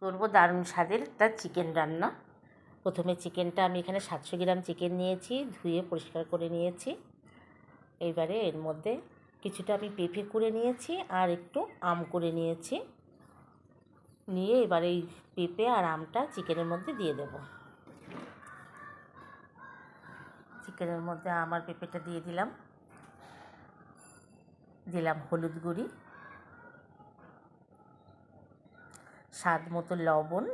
করব দারুণ স্বাদের একটা চিকেন রান্না। প্রথমে চিকেনটা আমি এখানে 700 গ্রাম চিকেন নিয়েছি, ধুয়ে পরিষ্কার করে নিয়েছি। এবারে এর মধ্যে কিছুটা আমি পেঁপে করে নিয়েছি আর একটু আম করে নিয়েছি। নিয়ে এবারে এই পেঁপে আর আমটা চিকেনের মধ্যে দিয়ে দেব। চিকেনের মধ্যে আম আর পেঁপেটা দিয়ে দিলাম। দিলাম হলুদ গুঁড়ি, স্বাদ মতো লবণ,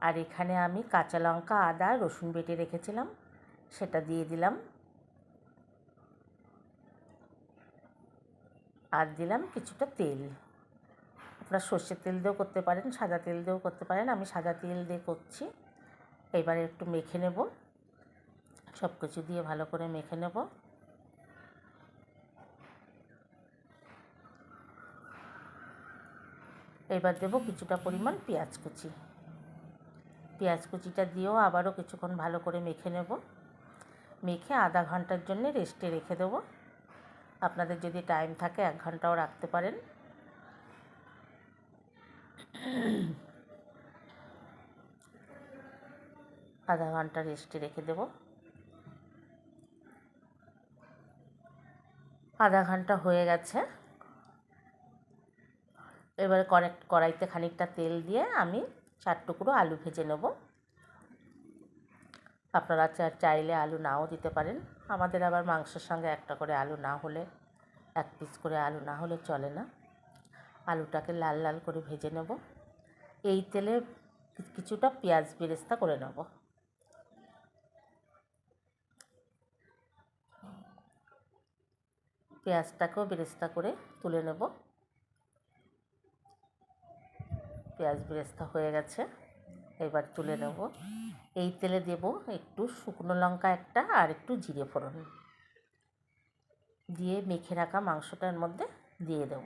আর এখানে আমি কাঁচা লঙ্কা, আদা, রসুন বেটে রেখেছিলাম, সেটা দিয়ে দিলাম। আর দিলাম কিছুটা তেল। আপনারা সর্ষের তেল দিয়েও করতে পারেন, সাদা তেল দিয়েও করতে পারেন। আমি সাদা তেল দিয়ে করছি। এবারে একটু মেখে নেব, সব কিছু দিয়ে ভালো করে মেখে নেব। এবার দেব কিছুটা পরিমাণ পেঁয়াজ কুচি। পেঁয়াজ কুচিটা দিয়েও আবারও কিছুক্ষণ ভালো করে মেখে নেব। মেখে আধা ঘন্টার জন্য রেস্টে রেখে দেবো। আপনাদের যদি টাইম থাকে 1 ঘন্টাও রাখতে পারেন। আধা ঘন্টা রেস্টে রেখে দেব। আধা ঘন্টা হয়ে গেছে। এবারে কড়াইতে খানিকটা তেল দিয়ে আমি 4 টুকরো আলু ভেজে নেব। আপনারা চাইলে আলু নাও দিতে পারেন। আমাদের আবার মাংসের সঙ্গে একটা করে আলু না হলে, 1 পিস করে আলু না হলে চলে না। আলুটাকে লাল লাল করে ভেজে নেব। এই তেলে কিছুটা পেঁয়াজ বেরেস্তা করে নেব। পেঁয়াজটাকেও বেরেস্তা করে তুলে নেব। পেঁয়াজ বেরেস্তা হয়ে গেছে, এবার তুলে নেব। এই তেলে দেব একটু শুকনো লঙ্কা একটা আর একটু জিরে ফোড়ন দিয়ে মেখে রাখা মাংসটার মধ্যে দিয়ে দেব।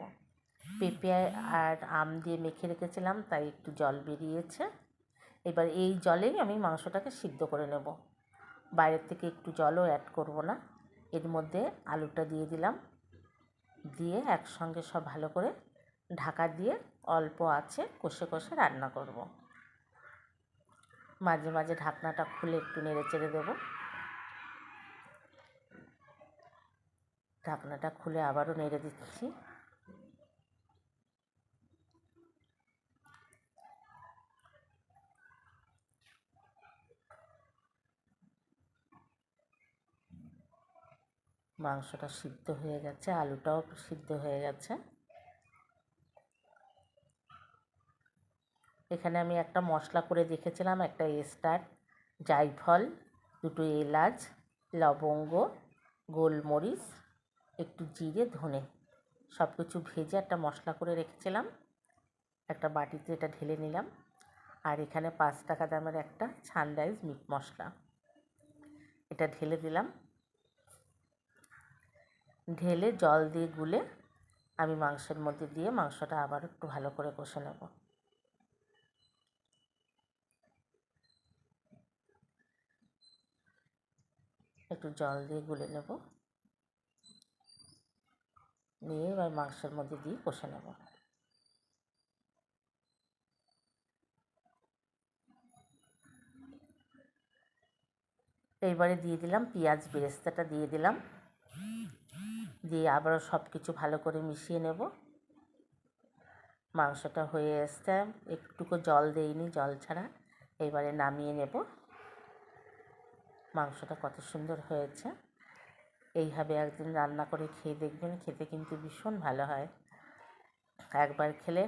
পেঁপে আর আম দিয়ে মেখে রেখেছিলাম, তাই একটু জল বেরিয়েছে। এবার এই জলেই আমি মাংসটাকে সিদ্ধ করে নেব। বাইরের থেকে একটু জলও অ্যাড করব না। এর মধ্যে আলুটা দিয়ে দিলাম, দিয়ে একসঙ্গে সব ভালো করে ঢাকা দিয়ে অল্প আঁচে কষে কষে রান্না করব। মাঝে মাঝে ঢাকনাটা খুলে একটু নেড়ে চেড়ে দেবো। ঢাকনাটা খুলে আবারও নেড়ে দিচ্ছি। মাংসটা সিদ্ধ হয়ে গেছে, আলুটাও সিদ্ধ হয়ে গেছে। এখানে আমি একটা মশলা করে রেখেছিলাম, একটা স্টার, জায়ফল, 2টো এলাচ, লবঙ্গ, গোলমরিচ, একটু জিরে, ধনে, সব কিছু ভেজে একটা মশলা করে রেখেছিলাম। একটা বাটিতে এটা ঢেলে নিলাম। আর এখানে 5 টাকা দামের একটা সানরাইজ মিট মশলা, এটা ঢেলে দিলাম। ঢেলে জল দিয়ে গুলে আমি মাংসের মধ্যে দিয়ে মাংসটা আবার একটু ভালো করে কষে নেব। একটু জল দিয়ে গুলে নেব, নিয়ে এবার মাংসের মধ্যে দিয়ে কষে নেব। এইবারে দিয়ে দিলাম পেঁয়াজ বেরেস্তাটা দিয়ে দিলাম, দিয়ে আবারও সব কিছু ভালো করে মিশিয়ে নেব। মাংসটা হয়ে এসছে, একটুকু জল দেইনি, জল ছাড়া। এবারে নামিয়ে নেব। মাংসটা কত সুন্দর হয়েছে। এইভাবে একদিন রান্না করে খেয়ে দেখবেন, খেতে কিন্তু ভীষণ ভালো হয়। একবার খেলে